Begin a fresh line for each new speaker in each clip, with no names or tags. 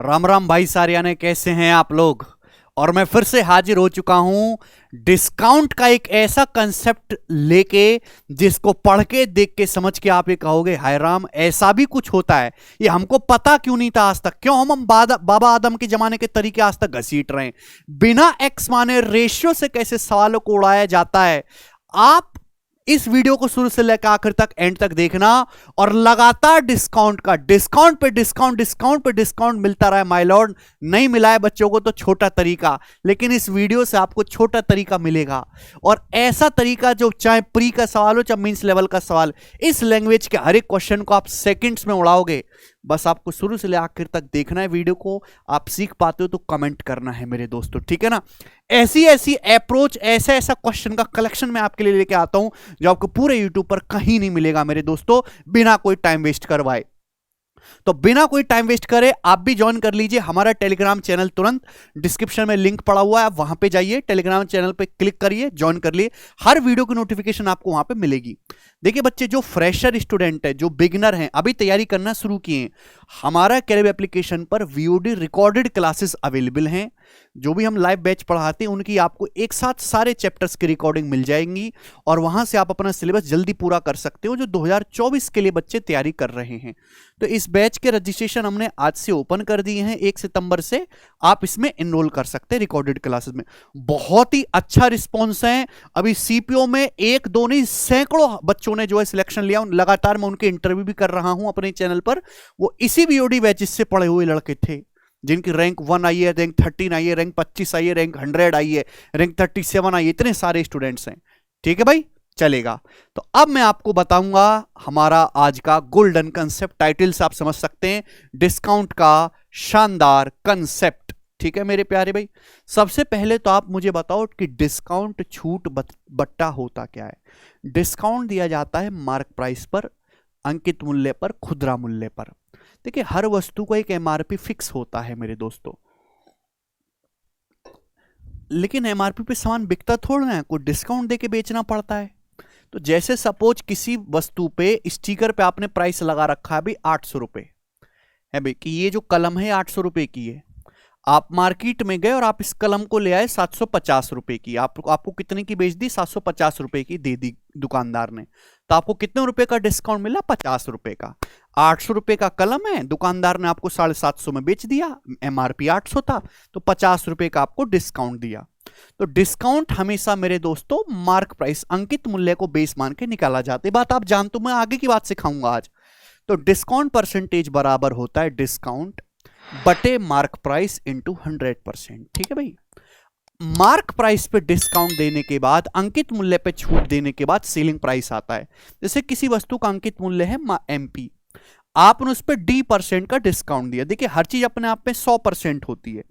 राम राम भाई सारियाने, कैसे हैं आप लोग। और मैं फिर से हाजिर हो चुका हूं डिस्काउंट का एक ऐसा कंसेप्ट लेके जिसको पढ़ के देख के समझ के आप ये कहोगे हाय राम, ऐसा भी कुछ होता है। ये हमको पता क्यों नहीं था आज तक। क्यों हम बाबा आदम के जमाने के तरीके आज तक घसीट रहे हैं। बिना एक्स माने रेशियो से कैसे सवालों को उड़ाया जाता है। आप इस वीडियो को शुरू से लेकर आखिर तक एंड तक देखना और लगातार डिस्काउंट का डिस्काउंट पे डिस्काउंट डिस्काउंट पे डिस्काउंट मिलता रहा है माय लॉर्ड। नहीं मिला है बच्चों को तो छोटा तरीका, लेकिन इस वीडियो से आपको छोटा तरीका मिलेगा। और ऐसा तरीका जो चाहे प्री का सवाल हो चाहे मींस लेवल का सवाल, इस लैंग्वेज के हर एक क्वेश्चन को आप सेकंड्स में उड़ाओगे। बस आपको शुरू से ले आखिर तक देखना है वीडियो को। आप सीख पाते हो तो कमेंट करना है मेरे दोस्तों, ठीक है ना। ऐसी ऐसी अप्रोच, ऐसा ऐसा क्वेश्चन का कलेक्शन मैं आपके लिए लेके आता हूं जो आपको पूरे यूट्यूब पर कहीं नहीं मिलेगा मेरे दोस्तों, बिना कोई टाइम वेस्ट करवाए। तो बिना कोई टाइम वेस्ट करे आप भी ज्वाइन कर लीजिए हमारा टेलीग्राम चैनल। तुरंत डिस्क्रिप्शन में लिंक पड़ा हुआ है, आप वहां पे जाइए, टेलीग्राम चैनल पे क्लिक करिए, ज्वाइन कर लिए। हर वीडियो की नोटिफिकेशन आपको वहां पे मिलेगी। देखिए बच्चे, जो फ्रेशर स्टूडेंट है, जो बिगिनर हैं, अभी तैयारी करना शुरू किए, हमारा कैरियर एप्लीकेशन पर वीओडी रिकॉर्डेड क्लासेस अवेलेबल हैं। जो भी हम लाइव बैच पढ़ाते हैं उनकी आपको एक साथ सारे चैप्टर्स की रिकॉर्डिंग मिल जाएंगी और वहां से आप अपना सिलेबस जल्दी पूरा कर सकते हो, जो 2024 के लिए बच्चे तैयारी कर रहे हैं। तो इस बैच के रजिस्ट्रेशन हमने आज से ओपन कर दिए हैं, 1 सितंबर से आप इसमें एनरोल कर सकते हैं रिकॉर्डेड क्लासेस में। बहुत ही अच्छा रिस्पॉन्स है। अभी सीपीओ में एक दो नहीं, सैकड़ों बच्चों ने जो है सिलेक्शन लिया। लगातार मैं उनके इंटरव्यू भी कर रहा हूं अपने चैनल पर। वो इसी बीओडी बैचेस से पढ़े हुए लड़के थे जिनकी रैंक 1 आई है, रैंक 13 आई है, रैंक 25 आई है, रैंक 100 आई है, रैंक 37 आई है। इतने सारे स्टूडेंट्स हैं, ठीक है भाई, चलेगा। तो अब मैं आपको बताऊंगा हमारा आज का गोल्डन कंसेप्ट। टाइटल से आप समझ सकते हैं, डिस्काउंट का शानदार कंसेप्ट, ठीक है मेरे प्यारे भाई। सबसे पहले तो आप मुझे बताओ कि डिस्काउंट, छूट, बट्टा होता क्या है। डिस्काउंट दिया जाता है मार्क प्राइस पर, अंकित मूल्य पर, खुदरा मूल्य पर। देखिए हर वस्तु का एक एमआरपी फिक्स होता है मेरे दोस्तों, लेकिन एमआरपी पे सामान बिकता थोड़ा है, कोई डिस्काउंट देके बेचना पड़ता है। तो जैसे सपोज किसी वस्तु पे स्टिकर पे आपने प्राइस लगा रखा है अभी 800 रुपए है भाई, कि ये जो कलम है 800 रुपए की है। आप मार्केट में गए और आप इस कलम को ले आए 750 रुपए की। आपको कितने की बेच दी? 750 रुपए की दे दी दुकानदार ने। तो आपको कितने रुपए का डिस्काउंट मिला? 50 रुपए का। 800 रुपए का कलम है, दुकानदार ने आपको 750 में बेच दिया, एमआरपी 800 था, तो 50 रुपए का आपको डिस्काउंट दिया। तो डिस्काउंट हमेशा मेरे दोस्तों मार्क प्राइस, अंकित मूल्य को बेस मान के निकाला जाता है। बात आप जानते हो, मैं आगे की बात सिखाऊंगा आज। तो डिस्काउंट परसेंटेज बराबर होता है डिस्काउंट बटे मार्क प्राइस इंटू 100%, ठीक है भाई। मार्क प्राइस पे डिस्काउंट देने के बाद, अंकित मूल्य पे छूट देने के बाद सेलिंग प्राइस आता है। जैसे किसी वस्तु का अंकित मूल्य है एमपी, आपने उस पर D% का डिस्काउंट दिया। देखिए हर चीज अपने आप में 100% होती है।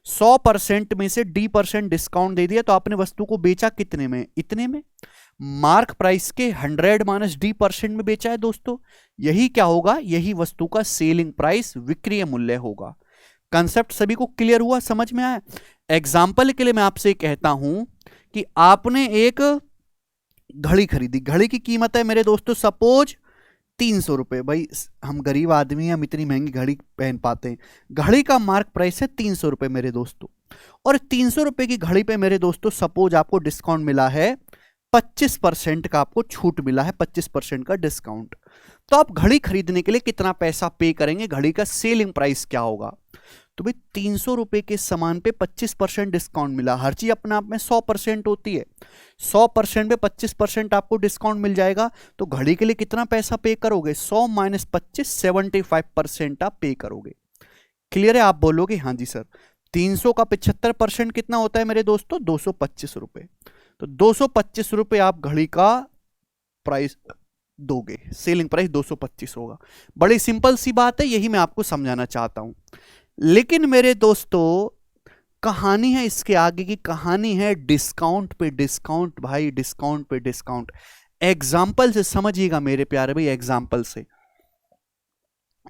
100% में से D% डिस्काउंट दे दिया तो आपने वस्तु को बेचा कितने में? इतने में। मार्क प्राइस के 100 माइनस D% में बेचा है दोस्तों। यही क्या होगा? यही वस्तु का सेलिंग प्राइस, विक्रय मूल्य होगा। कंसेप्ट सभी को क्लियर हुआ, समझ में आया? एग्जाम्पल के लिए मैं आपसे कहता हूं कि आपने एक घड़ी खरीदी। घड़ी की कीमत है मेरे दोस्तों सपोज 300 रुपए। भाई हम गरीब आदमी हैं, हम इतनी महंगी घड़ी पहन पाते हैं। घड़ी का मार्क प्राइस है 300 रुपए मेरे दोस्तों। और 300 रुपए की घड़ी पे मेरे दोस्तों सपोज आपको डिस्काउंट मिला है 25% का, आपको छूट मिला है 25% का डिस्काउंट। तो आप घड़ी खरीदने के लिए कितना पैसा पे करेंगे? घड़ी का सेलिंग प्राइस क्या होगा? तो भाई 300 रुपए के सामान पे 25% डिस्काउंट मिला। हर चीज अपने आप में 100% होती है। 100% पे 25% आपको डिस्काउंट मिल जाएगा, तो घड़ी के लिए कितना पैसा पे करोगे? 100 माइनस 25, 75% आप पे करोगे। क्लियर है? आप बोलोगे हाँ जी सर। 300 का 75% कितना होता है मेरे दोस्तों? 225 रुपए। तो 225 रुपए आप घड़ी का प्राइस दोगे, सेलिंग प्राइस 225 होगा। बड़ी सिंपल सी बात है, यही मैं आपको समझाना चाहता हूं। लेकिन मेरे दोस्तों कहानी है इसके आगे की, कहानी है डिस्काउंट पे डिस्काउंट। भाई डिस्काउंट पे डिस्काउंट। एग्जाम्पल से समझिएगा मेरे प्यारे भाई, एग्जाम्पल से।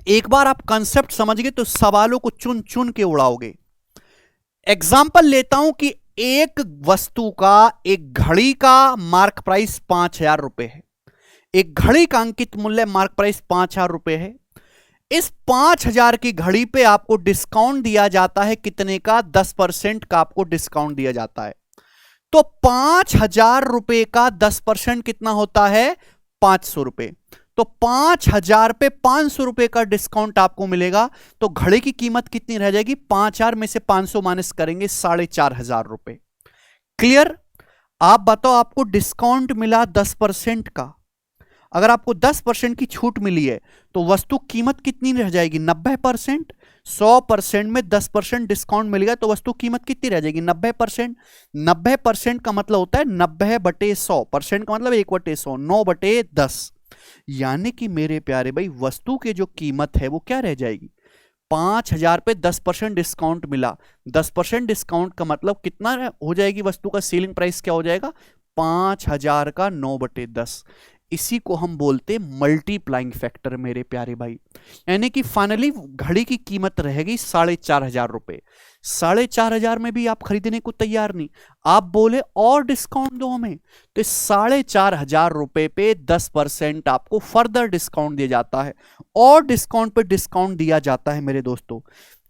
एक बार आप कंसेप्ट समझ गए तो सवालों को चुन चुन के उड़ाओगे। एग्जाम्पल लेता हूं कि एक वस्तु का, एक घड़ी का मार्क प्राइस 5000 रुपए है। एक घड़ी का अंकित मूल्य मार्क प्राइस 5000 रुपए है। इस 5,000 की घड़ी पे आपको डिस्काउंट दिया जाता है कितने का? 10% का आपको डिस्काउंट दिया जाता है। तो 5,000 रुपए का 10% कितना होता है? 500 रुपए। तो 5,000 पे 500 रुपए का डिस्काउंट आपको मिलेगा। तो घड़ी की कीमत कितनी रह जाएगी? 5,000 में से 500 माइनस करेंगे 4,500 रुपए। क्लियर? आप बताओ, आपको डिस्काउंट मिला 10% का। अगर आपको 10% की छूट मिली है तो वस्तु कीमत कितनी रह जाएगी? 90%। 100% में 10% डिस्काउंट मिलेगा तो वस्तु कीमत कितनी रह जाएगी? 90%। 90% का मतलब होता है 90/100%, का मतलब 1/100, 9/10। यानी कि मेरे प्यारे भाई, वस्तु की जो कीमत है वो क्या रह जाएगी? 5,000 पे 10% डिस्काउंट मिला। 10% डिस्काउंट का मतलब कितना हो जाएगी? वस्तु का सेलिंग प्राइस क्या हो जाएगा? 5,000 का 9/10। इसी को हम बोलते मल्टीप्लाइंग फैक्टर मेरे प्यारे भाई। यानी कि फाइनली घड़ी की कीमत रहेगी 4,500 रुपए। 4,500 में भी आप खरीदने को तैयार नहीं, आप बोले और डिस्काउंट दो हमें, तो 4,500 रुपए पे 10% आपको फर्दर डिस्काउंट दिया जाता है, और डिस्काउंट पे डिस्काउंट दिया जाता है मेरे दोस्तों।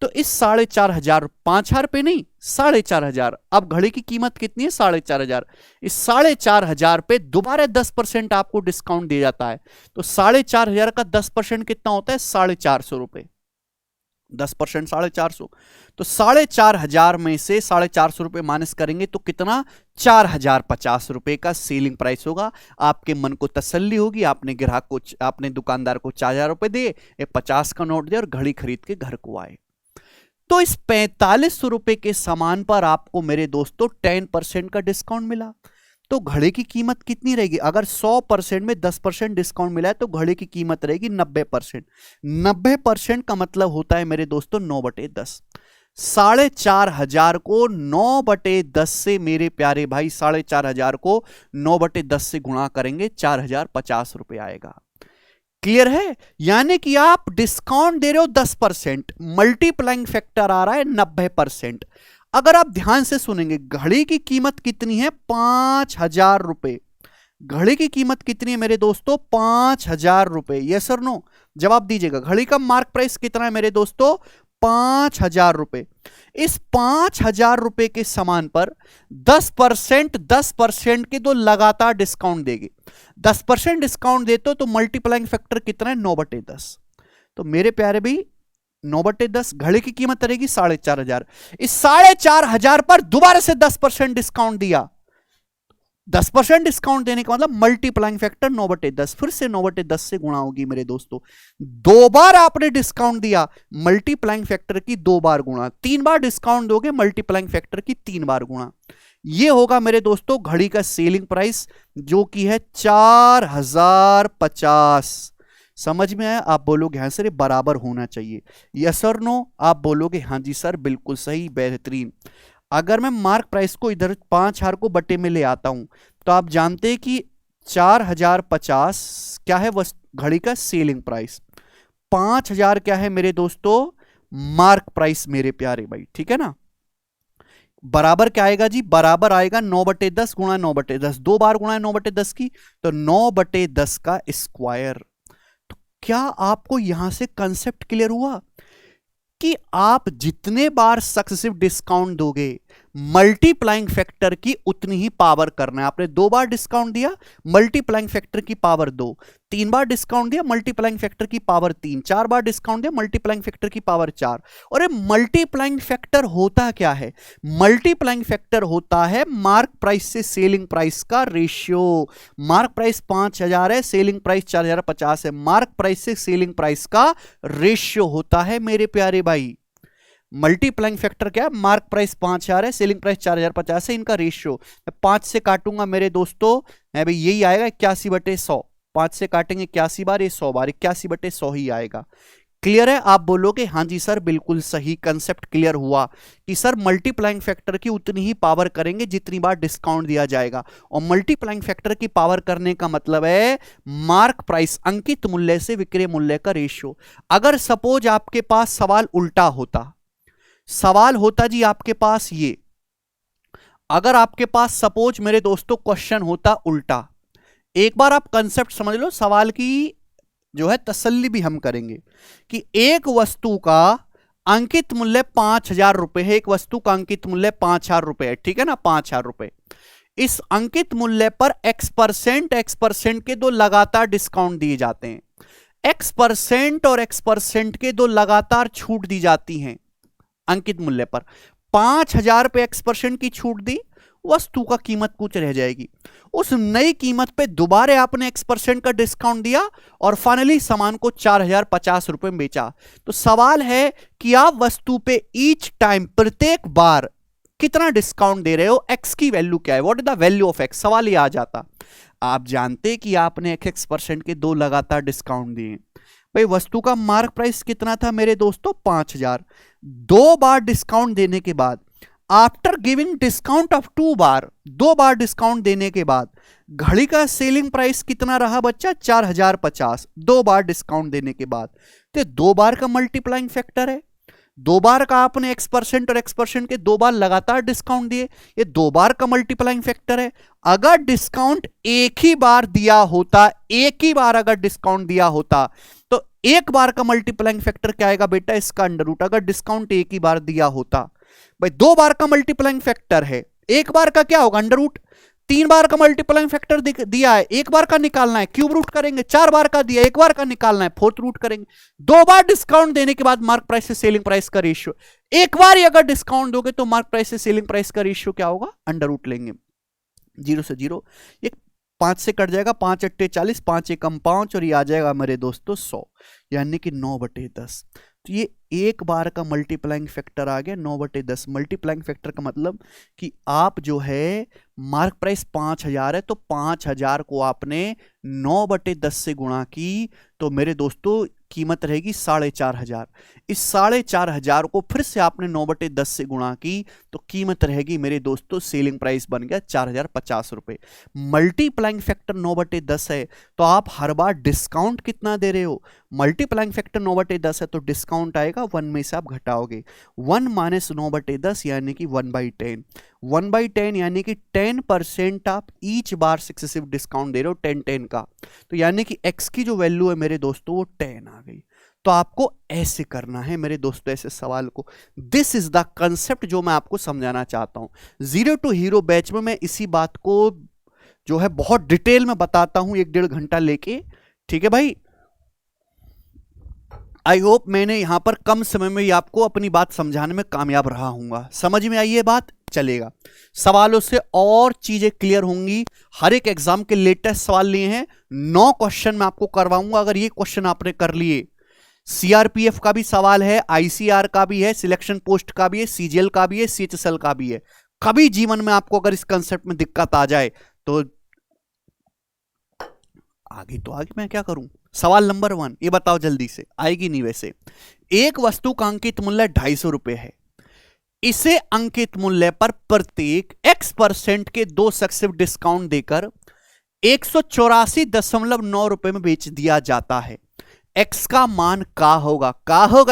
तो इस 4,500, 5,000 पे नहीं, 4,500। अब घड़ी की कीमत कितनी है? 4,500। इस 4,500 पे दोबारा 10% आपको डिस्काउंट दिया जाता है। तो 4,500 का 10% कितना होता है? 450 रुपए। 10% 450। तो 4,500 में से 450 रुपए माइनस करेंगे तो कितना? 4,050 रुपए का सेलिंग प्राइस होगा। आपके मन को तसल्ली होगी, आपने ग्राहक को, आपने दुकानदार को 4,000 रुपए दिए, 50 का नोट दिया और घड़ी खरीद के घर को आए। तो इस 4,500 रुपए के सामान पर आपको मेरे दोस्तों 10% का डिस्काउंट मिला। तो घड़ी की कीमत कितनी रहेगी? अगर 100% में 10% डिस्काउंट मिला है तो घड़ी की कीमत रहेगी 90%। 90% का मतलब होता है मेरे दोस्तों 9/10। 4,500 को 9/10 से मेरे प्यारे भाई, 4,500 को 9/10 से गुणा करेंगे, 4,050 रुपए आएगा। क्लियर है? यानी कि आप डिस्काउंट दे रहे हो 10%, मल्टीप्लाइंग फैक्टर आ रहा है 90%। अगर आप ध्यान से सुनेंगे, घड़ी की कीमत कितनी है? 5,000 रुपए। घड़ी की कीमत कितनी है मेरे दोस्तों? 5,000 रुपए। यस और नो जवाब दीजिएगा। घड़ी का मार्क प्राइस कितना है मेरे दोस्तों? 5,000 रुपए। इस 5,000 रुपए के सामान पर 10% के तो लगातार डिस्काउंट देगी। 10% डिस्काउंट देते हो तो मल्टीप्लाइंग फैक्टर कितना है? 9/10। तो मेरे प्यारे भाई, 9/10 घड़ी की कीमत रहेगी 4,500। इस 4,500 पर दोबारा से 10% डिस्काउंट दिया। 10% डिस्काउंट देने का मतलब मल्टीप्लाइंग फैक्टर 9/10, फिर से 9/10 से गुणा होगी मेरे दोस्तों। 2 बार आपने डिस्काउंट दिया, मल्टीप्लाइंग फैक्टर की 2 बार गुणा। 3 बार डिस्काउंट दोगे, मल्टीप्लाइंग फैक्टर की 3 बार गुणा। ये होगा मेरे दोस्तों घड़ी का सेलिंग प्राइस, जो कि है 4,050। समझ में आया? आप बोलोगे हाँ सर ये बराबर होना चाहिए। यस और नो? आप बोलोगे हाँ जी सर बिल्कुल सही, बेहतरीन। अगर मैं मार्क प्राइस को इधर 5,000 को बटे में ले आता हूं तो आप जानते हैं कि 4,050 क्या है? घड़ी का सेलिंग प्राइस। 5,000 क्या है मेरे दोस्तों? मार्क प्राइस मेरे प्यारे भाई, ठीक है ना? बराबर क्या आएगा जी? बराबर आएगा 9/10 गुणा 9/10। 2 बार गुणा है 9/10 की, तो 9/10 का स्क्वायर। तो क्या आपको यहां से कंसेप्ट क्लियर हुआ कि आप जितने बार सक्सेसिव डिस्काउंट दोगे, मल्टीप्लाइंग फैक्टर की उतनी ही पावर करना है। आपने 2 बार डिस्काउंट दिया, मल्टीप्लाइंग फैक्टर की पावर 2। 3 बार डिस्काउंट दिया, मल्टीप्लाइंग फैक्टर की पावर 3। 4 बार डिस्काउंट दिया, मल्टीप्लाइंग फैक्टर की पावर 4। और ये मल्टीप्लाइंग फैक्टर होता क्या है? मल्टीप्लाइंग फैक्टर होता है मार्क प्राइस से सेलिंग प्राइस का रेशियो। मार्क प्राइस 5,000 है, सेलिंग प्राइस 4,050 है। मार्क प्राइस से सेलिंग प्राइस का रेशियो होता है मेरे प्यारे भाई। मल्टीप्लाइंग फैक्टर क्या है? मार्क प्राइस 5,000 है, सेलिंग प्राइस 4,050 है, इनका रेशियो 5 से काटूंगा मेरे दोस्तों, है भाई यही आएगा 81/100। 5 से काटेंगे 81 बार, ये 100 बार, 81/100 ही आएगा। क्लियर है? आप बोलोगे हाँ जी सर बिल्कुल सही, कंसेप्ट क्लियर हुआ कि सर मल्टीप्लाइंग फैक्टर की उतनी ही पावर करेंगे जितनी बार डिस्काउंट दिया जाएगा। और मल्टीप्लाइंग फैक्टर की पावर करने का मतलब है मार्क प्राइस, अंकित मूल्य से विक्रय मूल्य का रेशियो। अगर सपोज आपके पास सवाल उल्टा होता, सवाल होता जी आपके पास ये, अगर आपके पास सपोज मेरे दोस्तों क्वेश्चन होता उल्टा, एक बार आप कंसेप्ट समझ लो सवाल की, जो है तसल्ली भी हम करेंगे कि एक वस्तु का अंकित मूल्य 5,000 रुपए है, एक वस्तु का अंकित मूल्य 5,000 रुपए है, ठीक है ना, 5,000 रुपए। इस अंकित मूल्य पर x% के दो लगातार डिस्काउंट दिए जाते हैं, x% और x% के दो लगातार छूट दी जाती हैं अंकित मूल्य पर। 5,000 पे x% की छूट दी, वस्तु का कीमत कुछ रह जाएगी। उस नई कीमत पे दोबारा आपने x% का डिस्काउंट दिया और फाइनली सामान को 4,050 रुपए में बेचा। तो सवाल है कि आप वस्तु पे ईच टाइम, प्रत्येक बार कितना डिस्काउंट दे रहे हो, x की वैल्यू क्या है, what is the value of x, सवाल ये आ जाता। आप जानते कि आपने x% के दो लगातार डिस्काउंट दिए। भाई वस्तु का मार्क प्राइस कितना था मेरे दोस्तों, 5,000। दो बार डिस्काउंट देने के बाद, after giving discount of 2 bar, 2 bar discount देने के बाद घड़ी का सेलिंग प्राइस कितना रहा बच्चा, 4,050, 2 बार डिस्काउंट देने के बाद। तो 2 बार का मल्टीप्लाइंग फैक्टर है, 2 बार का आपने x% और x% के 2 बार लगातार डिस्काउंट दिए, ये 2 बार का मल्टीप्लाइंग फैक्टर है। अगर डिस्काउंट एक ही बार दिया होता, एक ही बार अगर डिस्काउंट दिया होता तो एक बार का मल्टीप्लाइंग फैक्टर क्या आएगा बेटा, इसका अंडर रूट। अगर डिस्काउंट एक ही बार दिया होता, भाई 2 बार का मल्टीप्लाइंग फैक्टर है, एक बार का क्या होगा, अंडर रूट। 3 बार का मल्टीप्लाइंग फैक्टर दिया है, एक बार का निकालना है, क्यूब रूट करेंगे। 4 बार का दिया, एक बार का निकालना है, फोर्थ रूट करेंगे। 2 बार डिस्काउंट देने के बाद मार्क प्राइस से सेलिंग प्राइस का रेशियो, एक बार ही अगर डिस्काउंट दोगे तो मार्क प्राइस से सेलिंग प्राइस का रेशियो क्या होगा, अंडर रूट लेंगे। 0 से 0, ये 5 से कट जाएगा, 5 अट्टे 40, 5 एकम 5 और ये आ जाएगा मेरे दोस्तों 100, यानी कि 9/10। तो ये एक बार का मल्टीप्लाइंग फैक्टर आ गया 9/10। मल्टीप्लाइंग फैक्टर का मतलब कि आप जो है मार्क प्राइस 5,000 है तो 5,000 को आपने 9/10 से गुणा की तो मेरे दोस्तों कीमत रहेगी 4,500। इस 4,500 को फिर से आपने 9/10 से गुणा की तो कीमत रहेगी मेरे दोस्तों, सेलिंग प्राइस बन गया 4,050 रुपए। मल्टीप्लाइंग फैक्टर 9/10 है तो आप हर बार डिस्काउंट कितना दे रहे हो, मल्टीप्लाइंग फैक्टर 9/10 है तो डिस्काउंट आएगा 1 में से आप घटाओगे, 1 माइनस 9/10 यानी कि 1/10। 1/10 यानी कि 10% आप ईच बार सक्सेसिव डिस्काउंट दे रहे हो, 10 का। तो यानी कि x की जो वैल्यू है मेरे दोस्तों वो 10 आ गई। तो आपको ऐसे करना है मेरे दोस्तों ऐसे सवाल को। दिस इज द कंसेप्ट जो मैं आपको समझाना चाहता हूं। जीरो टू हीरो बैच में मैं इसी बात को जो है बहुत डिटेल में बताता हूं, 1-1.5 घंटा लेके, ठीक है भाई। आई होप मैंने यहां पर कम समय में ही आपको अपनी बात समझाने में कामयाब रहा हूंगा। समझ में आई ये बात, चलेगा। सवालों से और चीजें क्लियर होंगी। हर एक एग्जाम के लेटेस्ट सवाल लिए हैं, 9 क्वेश्चन मैं आपको करवाऊंगा। अगर ये क्वेश्चन आपने कर लिए, सीआरपीएफ का भी सवाल है, आईसीआर का भी है, सिलेक्शन पोस्ट का भी है, सीजीएल का भी है, सीएचएसएल का भी है। कभी जीवन में आपको अगर इस कंसेप्ट में दिक्कत आ जाए तो आगे मैं क्या करूं। सवाल नंबर 1, ये बताओ जल्दी से, आएगी नहीं वैसे। एक वस्तु का अंकित मूल्य 250 रुपए है, इसे अंकित मूल्य पर प्रत्येक x% के 2 सक्सेसिव डिस्काउंट देकर 184.9 रुपए में बेच दिया जाता है। x का मान का होगा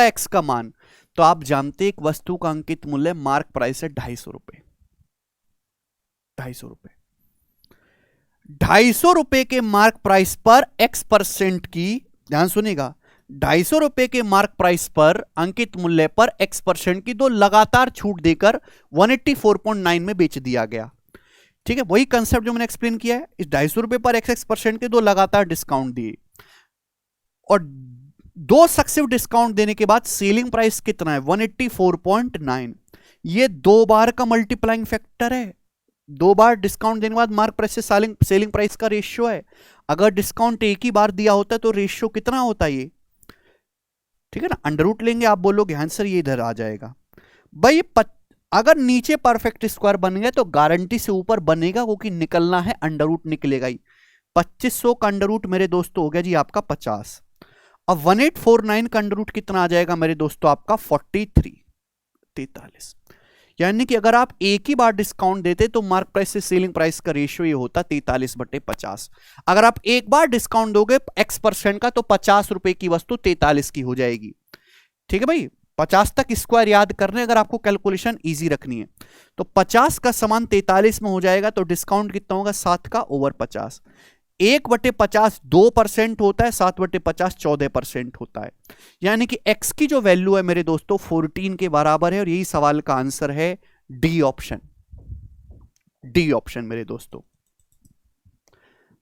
x का मान। तो आप जानते एक वस्तु का अंकित मूल्य मार्क प्राइस है 250 रुपए। 250 रुपए, 250 रुपए के मार्क प्राइस पर x% की, ध्यान सुनिएगा, 250 रुपए के मार्क प्राइस पर अंकित मूल्य पर x% की 2 लगातार छूट देकर 184.9 में बेच दिया गया। ठीक है, वही कंसेप्ट जो मैंने एक्सप्लेन किया है। इस 250 रुपए पर x% के 2 लगातार डिस्काउंट दिए और 2 सक्सेसिव डिस्काउंट देने के बाद सेलिंग प्राइस कितना है, 184.9। ये 2 बार का मल्टीप्लाइंग फैक्टर है। 2 बार डिस्काउंट देने के बाद मार्क प्राइस से सेलिंग प्राइस का रेशियो है। अगर डिस्काउंट एक ही बार दिया होता है तो रेशियो कितना होता है ये, ठीक है ना, अंडर रूट लेंगे। आप बोलोगे आंसर ये इधर आ जाएगा भाई। अगर नीचे परफेक्ट स्क्वायर बन गया तो गारंटी से ऊपर बनेगा, क्योंकि निकलना है अंडर रूट, निकलेगा ही। 2500 का अंडर रूट मेरे दोस्तों हो गया जी आपका 50। अब 1849 का अंडर रूट कितना आ जाएगा मेरे दोस्तों आपका 43। यानी कि अगर आप एक ही बार डिस्काउंट देते तो मार्क प्राइस से सेलिंग प्राइस का रेशियो ये होता 43/50। अगर आप एक बार डिस्काउंट दोगे x% का तो 50 रुपए की वस्तु 43 की हो जाएगी। ठीक है भाई, 50 तक स्क्वायर याद करने, अगर आपको कैलकुलेशन इजी रखनी है तो 50 का समान 43 में हो जाएगा। तो डिस्काउंट कितना होगा, 7 का ओवर 50। 1/50 2% होता है, 7/50 14% होता है। यानी कि x की जो वैल्यू है मेरे दोस्तों 14 के बराबर है, और यही सवाल का आंसर है डी ऑप्शन। डी ऑप्शन मेरे दोस्तों।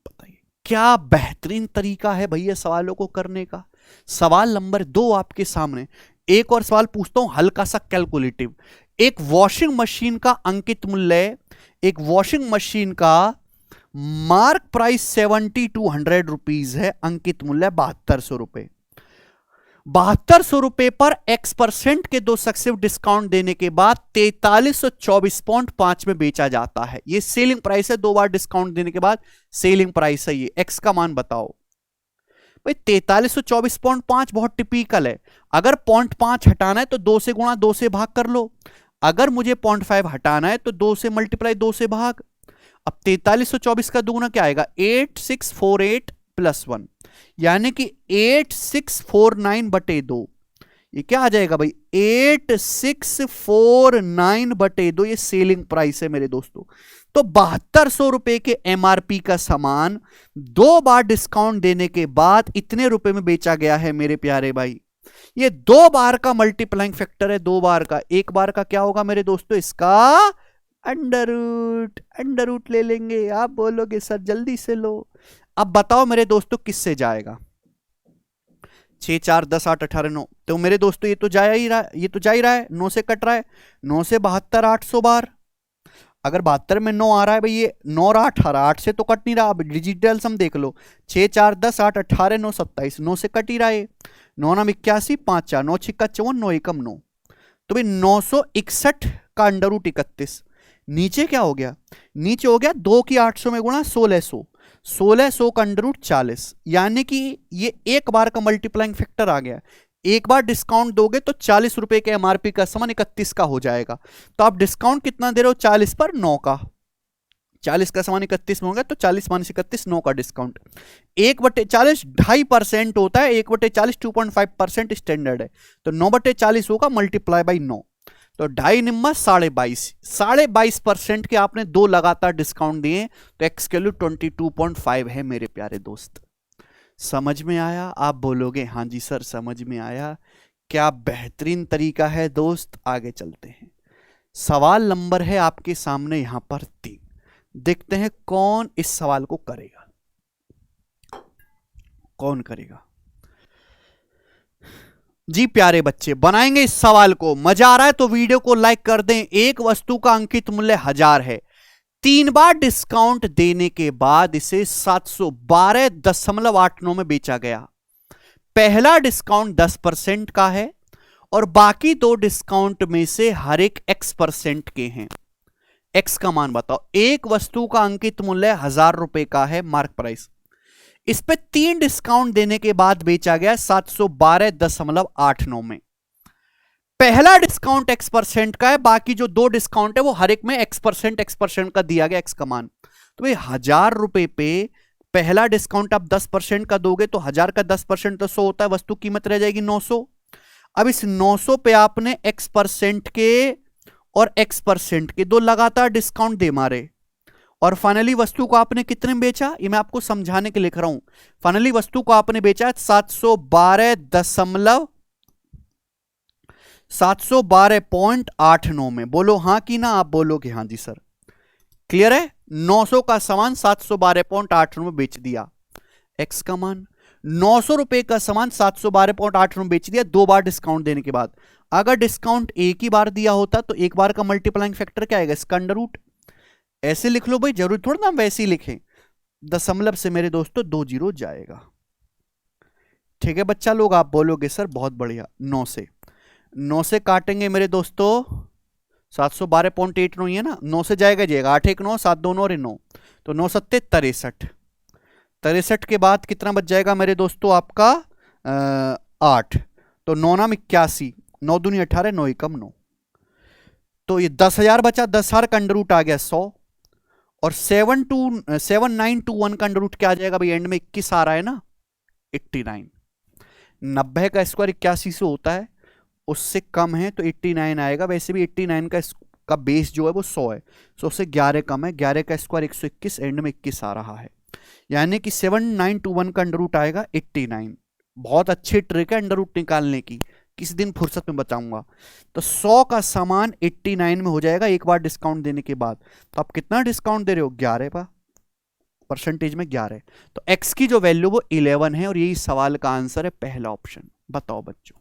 बताइए क्या बेहतरीन तरीका है भैया सवालों को करने का। सवाल नंबर 2 आपके सामने। एक और सवाल पूछता हूं हल्का सा कैलकुलेटिव। एक वॉशिंग मशीन का अंकित मूल्य, एक वॉशिंग मशीन का मार्क प्राइस 7200 रुपीज है, अंकित मूल्य 7200 रुपए। 7200 रुपए पर x% के 2 सक्सेसिव डिस्काउंट देने के बाद 4324.5 में बेचा जाता है। ये सेलिंग प्राइस है, 2 बार डिस्काउंट देने के बाद सेलिंग प्राइस है। ये x का मान बताओ भाई। 4324.5 बहुत टिपिकल है। अगर 0.5 हटाना है तो 2 से गुणा 2 से भाग कर लो। अगर मुझे 0.5 हटाना है तो 2 से मल्टीप्लाई 2 से भाग। अब 4324 का दुगुना क्या आएगा 8648 + 1, यानी कि 8649/2। ये क्या आ जाएगा भाई 8649/2। ये सेलिंग प्राइस है मेरे दोस्तों। तो 7200 रुपए के एमआरपी का सामान 2 बार डिस्काउंट देने के बाद इतने रुपए में बेचा गया है मेरे प्यारे भाई। ये 2 बार का मल्टीप्लाइंग फैक्टर है, 2 बार का। 1 बार का क्या होगा मेरे दोस्तों, इसका अंडर रूट ले लेंगे। आप बोलोगे सर जल्दी से लो। अब बताओ मेरे दोस्तों किससे जाएगा। 6 4 10 8 18 9, तो मेरे दोस्तों ये तो जा ही रहा है, ये तो जा ही रहा है, 9 से कट रहा है। 9 से 72 800 बार। अगर 72 में 9 आ रहा है भाई, ये 9 और 8 आ रहा है, 8 से तो कट नहीं रहा। अब डिजिटल सम देख लो, 6 4 10 8 18 9 27, 9 से कट ही रहा है। 9 9 81 5 4 9 6 54 9 1 9। तो भाई 961 का अंडर रूट 31। नीचे क्या हो गया, नीचे हो गया 2 की 800 में गुणा 1600, 1600 का अंडर रूट 40। यानी कि ये 1 बार का मल्टीप्लाइंग फैक्टर आ गया। 1 बार डिस्काउंट दोगे तो 40 रुपए के एमआरपी का सामान 31 का हो जाएगा। तो आप डिस्काउंट कितना दे रहे हो 40 पर 9 का। 40 का सामान 31 में होगा तो 40 - 31 9 का डिस्काउंट। 1/40 2.5% होता है। 1/40 2.5% स्टैंडर्ड है। तो 9/40 होगा मल्टीप्लाई बाई 9। तो 2.5 निम्मा 22.5, 22.5% के आपने 2 लगातार डिस्काउंट दिए। तो एक्स की वैल्यू 22.5 है मेरे प्यारे दोस्त। समझ में आया? आप बोलोगे हाँ जी सर समझ में आया। क्या बेहतरीन तरीका है दोस्त। आगे चलते हैं। सवाल नंबर है आपके सामने यहां पर 3। देखते हैं कौन इस सवाल को करेगा, कौन करेगा। जी प्यारे बच्चे बनाएंगे इस सवाल को। मजा आ रहा है तो वीडियो को लाइक कर दें। एक वस्तु का अंकित मूल्य 1000 है। 3 बार डिस्काउंट देने के बाद इसे 712.89 में बेचा गया। पहला डिस्काउंट 10% का है और बाकी 2 डिस्काउंट में से हर एक x% के हैं। x का मान बताओ। एक वस्तु का अंकित मूल्य 1000 रुपए का है, मार्क प्राइस। इस पे 3 डिस्काउंट देने के बाद बेचा गया 712.89 में। पहला डिस्काउंट x% का है, बाकी जो 2 डिस्काउंट है वो हर एक में x% का दिया गया x का मान। तो भाई 1000 रुपए पे पहला डिस्काउंट आप 10% का दोगे तो 1000 का 10% तो 100 होता है। वस्तु कीमत रह जाएगी 900। अब इस 900 पे आपने x% के और x% के 2 लगातार डिस्काउंट दे मारे और फाइनली वस्तु को आपने कितने में बेचा, ये मैं आपको समझाने के लिए लिख रहा हूं। फाइनली वस्तु को आपने बेचा 712.89 में। बोलो हाँ कि ना। आप बोलोगे हाँ जी सर। क्लियर है? 900 का सामान 712.89 में बेच दिया। एक्स का मान 900 रुपए का सामान 712.89 में बेच दिया 2 बार डिस्काउंट देने के बाद। अगर डिस्काउंट एक ही बार दिया होता तो 1 बार का मल्टीप्लाइंग फैक्टर क्या आएगा, इसका अंडर रूट। ऐसे लिख लो भाई, जरूरी थोड़ा ना वैसे ही लिखें। दशमलव से मेरे दोस्तों 2 जीरो जाएगा। ठीक है बच्चा लोग। आप बोलोगे सर बहुत बढ़िया। 9 से काटेंगे मेरे दोस्तों 712.89 है ना। 9 से जाएगा 8 1 9 7 2 9 और 9, तो 9 7 63। 63 के बाद कितना बच जाएगा मेरे दोस्तों आपका 8। तो 9 9 81, 9 दूनी 18, 9 1 9। तो ये 10,000 बचा। 10,000 का अंडर रूट आ गया 100 और 7921 का अंडर रूट क्या आ जाएगा भाई, एंड में 21 आ रहा है ना 89। 90 का स्क्वायर 81 से होता है, उससे कम है तो 89 आएगा। वैसे भी 89 का बेस जो है वो 100 है, 100 से 11 कम है। 11 का स्क्वायर 121, एंड में 21 आ रहा है। यानी कि 7921 का अंडर रूट आएगा 89। बहुत अच्छी ट्रिक है अंडर रूट निकालने की, किसी दिन फुर्सत में बताऊंगा। तो 100 का सामान 89 में हो जाएगा एक बार डिस्काउंट देने के बाद। तो आप कितना डिस्काउंट दे रहे हो? 11 परसेंटेज में 11। तो x की जो वैल्यू वो 11 है और यही सवाल का आंसर है पहला ऑप्शन। बताओ बच्चों,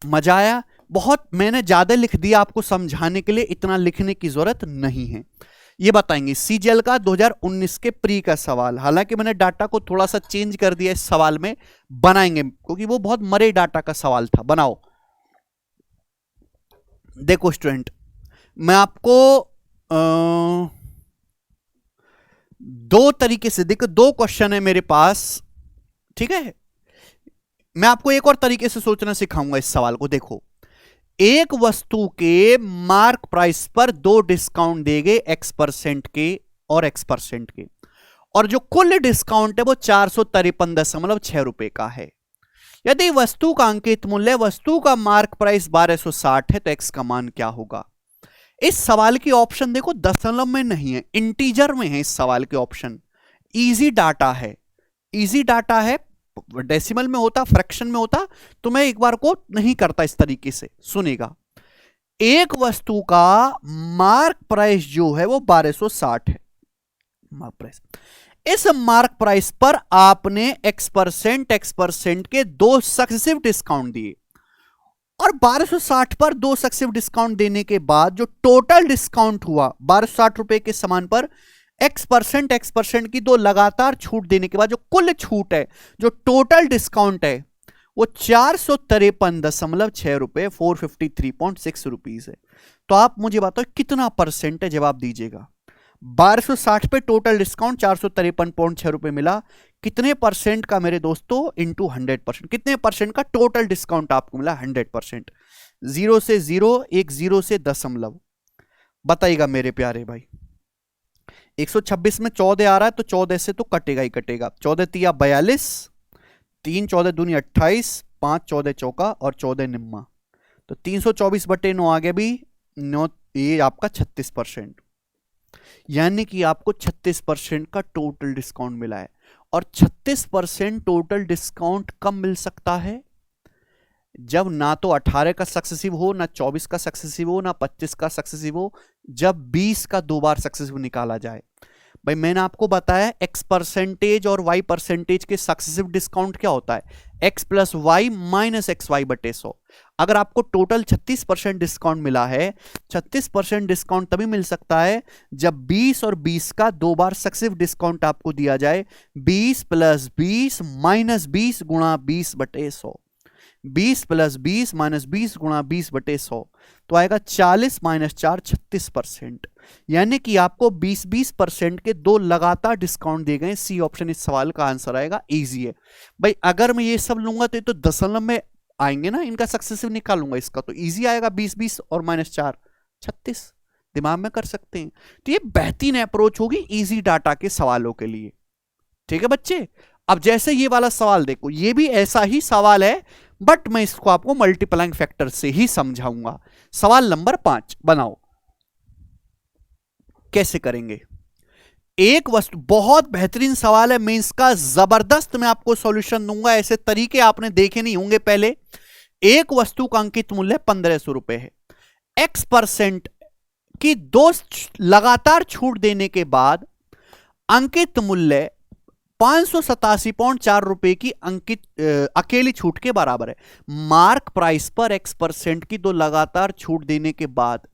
मजा आया? बहुत मैंने ज्यादा लिख दिया आपको समझाने के लिए, इतना लिखने की जरूरत नहीं है। ये बताएंगे सीजीएल का 2019 के प्री का सवाल, हालांकि मैंने डाटा को थोड़ा सा चेंज कर दिया इस सवाल में, बनाएंगे क्योंकि वो बहुत मरे डाटा का सवाल था। बनाओ। देखो स्टूडेंट, मैं आपको दो तरीके से, देखो दो क्वेश्चन है मेरे पास, ठीक है। मैं आपको एक और तरीके से सोचना सिखाऊंगा इस सवाल को। देखो, एक वस्तु के मार्क प्राइस पर दो डिस्काउंट देंगे x% के और x% के, और जो कुल डिस्काउंट है वो 453.6 रुपए का है। यदि वस्तु का अंकित मूल्य, वस्तु का मार्क प्राइस 1260 है, तो x का मान क्या होगा? इस सवाल की ऑप्शन देखो दशमलव में नहीं है, इंटीजर में है इस सवाल के ऑप्शन। इजी डाटा है, इजी डाटा है। डेसिमल में होता, फ्रैक्शन में होता तो मैं एक बार को नहीं करता इस तरीके से। सुनेगा, एक वस्तु का मार्क प्राइस जो है वो 1260 है मार्क प्राइस। इस मार्क प्राइस पर आपने x% के दो सक्सेसिव डिस्काउंट दिए, और 1260 पर दो सक्सेसिव डिस्काउंट देने के बाद जो टोटल डिस्काउंट हुआ 1260 रुपए के सामान पर x% की दो लगातार छूट देने के बाद जो कुल छूट है, जो टोटल डिस्काउंट है, वो 453.6 रुपए 453.6 रुपीज है। तो आप मुझे बताओ कितना परसेंट है, जवाब दीजिएगा। 1260 पे टोटल डिस्काउंट 453.6 रुपए मिला, कितने परसेंट का मेरे दोस्तों? इंटू 100%। कितने परसेंट का टोटल डिस्काउंट आपको मिला? 100%। 0 से 0, एक 0 से दशमलव। बताइएगा मेरे प्यारे भाई। 126 में 14 आ रहा है तो 14 से तो कटेगा ही कटेगा। 14 तिया 42, 3 14 दूनी 28, 5 14 चौका और 14 निम्मा, तो 324/9 आ गया भी 9, ये आपका 36%। यानी कि आपको 36% का टोटल डिस्काउंट मिला है। और 36% टोटल डिस्काउंट कब मिल सकता है? जब ना तो 18 का सक्सेसिव हो, ना 24 का सक्सेसिव हो, ना 25 का सक्सेसिव हो, जब 20 का दो बार सक्सेसिव निकाला जाए। भाई मैंने आपको बताया x% और y% के सक्सेसिव डिस्काउंट क्या होता है? x + y - xy/100। अगर आपको टोटल 36% डिस्काउंट मिला है, 36% डिस्काउंट तभी मिल सकता है जब 20 और 20 का दो बार सक्सेसिव डिस्काउंट आपको दिया जाए। 20 + 20 - 20 गुणा 20/100, 20 + 20 - 20 गुणा 20/100, तो आएगा 40 - 4 36%। यानी कि आपको 20% के दो लगातार डिस्काउंट दिए गए। सी ऑप्शन इस सवाल का आंसर आएगा। इजी है भाई। अगर मैं ये सब लूंगा तो ये तो दशमलव में आएंगे ना, इनका सक्सेसिव निकालूंगा इसका, तो इजी आएगा। 20 और -4 36, दिमाग में कर सकते हैं। तो ये बेहतरीन अप्रोच होगी इजी डाटा के सवालों के लिए। ठीक है बच्चे। अब जैसे ये वाला सवाल देखो, ये भी ऐसा ही सवाल है, बट मैं इसको आपको मल्टीप्लाइंग फैक्टर से ही समझाऊंगा। सवाल नंबर 5 बनाओ। कैसे करेंगे? एक वस्तु, बहुत बेहतरीन सवाल है, मैं इसका जबरदस्त मैं आपको सॉल्यूशन दूंगा। ऐसे तरीके आपने देखे नहीं होंगे पहले। एक वस्तु का अंकित मूल्य 1500 रुपए है। x% की दो लगातार छूट देने के बाद अंकित मूल्य 587.4 रुपए की अंकित अकेली छूट के बराबर है। मार्क प्राइस पर x% की दो लगातार छूट देने के बाद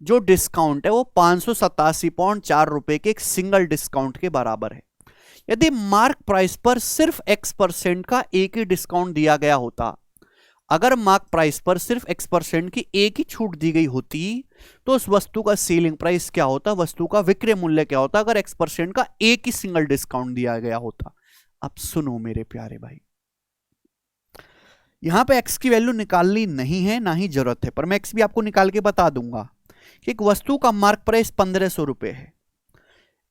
जो डिस्काउंट है वो 587.4 रुपए के एक सिंगल डिस्काउंट के बराबर है। यदि मार्क प्राइस पर सिर्फ x% का एक ही डिस्काउंट दिया गया होता, अगर मार्क प्राइस पर सिर्फ x% की एक ही छूट दी गई होती, तो उस वस्तु का सेलिंग प्राइस क्या होता, वस्तु का विक्रय मूल्य क्या होता, अगर x% का एक ही सिंगल डिस्काउंट दिया गया होता। अब सुनो मेरे प्यारे भाई, यहां पे x की वैल्यू निकालनी नहीं है, ना ही जरूरत है, पर मैं x भी आपको निकाल के बता दूंगा कि एक वस्तु का मार्क प्राइस 1500 रुपए है।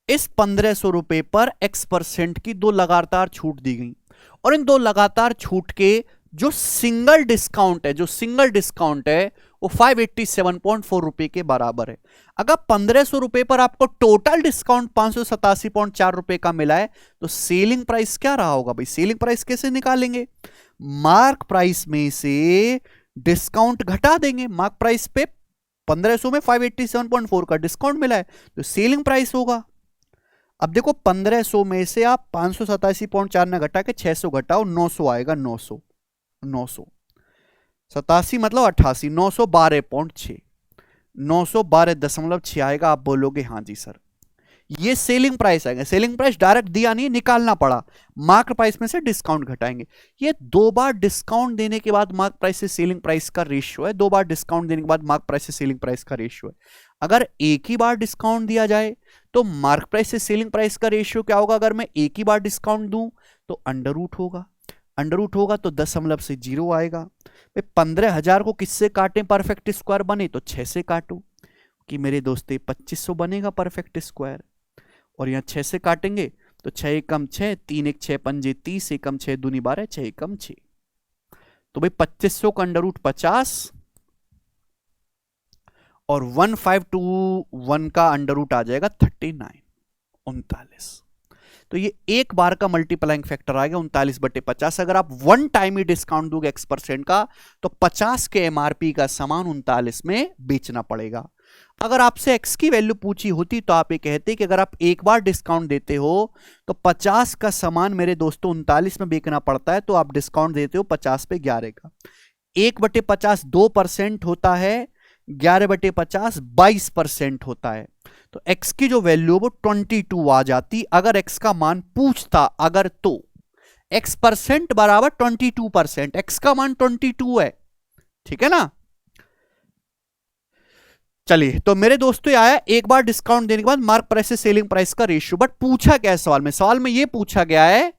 इस 1500 रुपए पर x% की दो लगातार छूट दी गई, और इन दो लगातार छूट के जो सिंगल डिस्काउंट है, जो सिंगल डिस्काउंट है वो 587.4 रुपए के बराबर है। अगर 1500 रुपए पर आपको टोटल डिस्काउंट 587.4 रुपए का मिला है तो सेलिंग प्राइस क्या रहा होगा भाई? सेलिंग प्राइस कैसे निकालेंगे? मार्क प्राइस में से डिस्काउंट घटा देंगे। मार्क प्राइस पे 1500 में 587.4 का डिस्काउंट मिला है तो सेलिंग प्राइस होगा। अब देखो 1500 में से आप 587.4 ना घटा के 600 घटाओ, 900 आएगा। 900 87 मतलब 88, 912.6, 912.6 आएगा। आप बोलोगे हाँ जी सर, ये सेलिंग प्राइस आएगा। सेलिंग प्राइस डायरेक्ट दिया नहीं, निकालना पड़ा। मार्क प्राइस में से डिस्काउंट घटाएंगे। ये 2 बार डिस्काउंट देने के बाद मार्क प्राइस से सेलिंग प्राइस का रेशियो है। 2 बार डिस्काउंट देने के बाद मार्क प्राइस से सेलिंग प्राइस का रेशियो है। अगर एक ही बार डिस्काउंट दिया जाए तो मार्क प्राइस से सेलिंग प्राइस का रेशियो क्या होगा? अगर मैं एक ही बार डिस्काउंट दूं तो अंडर रूट होगा। अंडर रूट होगा तो 0.0 आएगा। 15,000 को किससे काटें परफेक्ट स्क्वायर बने? तो 6 से काटो कि मेरे दोस्त 2500 बनेगा परफेक्ट स्क्वायर। और यहाँ 6 से काटेंगे तो 6 एकम 6, 3 एक 6 पंजे 30, एकम 6 दूनी 12, 6 एकम 6। तो भाई 2500 का अंडर रूट 50 और 1521 का अंडर रूट आ जाएगा 39, 39। तो ये एक बार का मल्टीप्लाइंग फैक्टर आ गया 39/50। अगर आप वन टाइम ही डिस्काउंट दोगे X% का तो 50 के एमआरपी का सामान 39 में बेचना पड़ेगा। अगर आपसे X की वैल्यू पूछी होती तो आप ये कहते कि अगर आप एक बार डिस्काउंट देते हो तो 50 का सामान मेरे दोस्तों 39 में बेचना पड़ता है, तो आप डिस्काउंट देते हो 50 पे 11 का। 1/50 2% होता है, 11/50 22% होता है। तो x की जो वैल्यू वो 22 आ जाती अगर x का मान पूछता। अगर तो x% बराबर 22%, x का मान 22 है, ठीक है ना। चलिए तो मेरे दोस्तों ये आया एक बार डिस्काउंट देने के बाद मार्क प्राइस से सेलिंग प्राइस का रेशियो। बट पूछा क्या है सवाल में? सवाल में ये पूछा गया है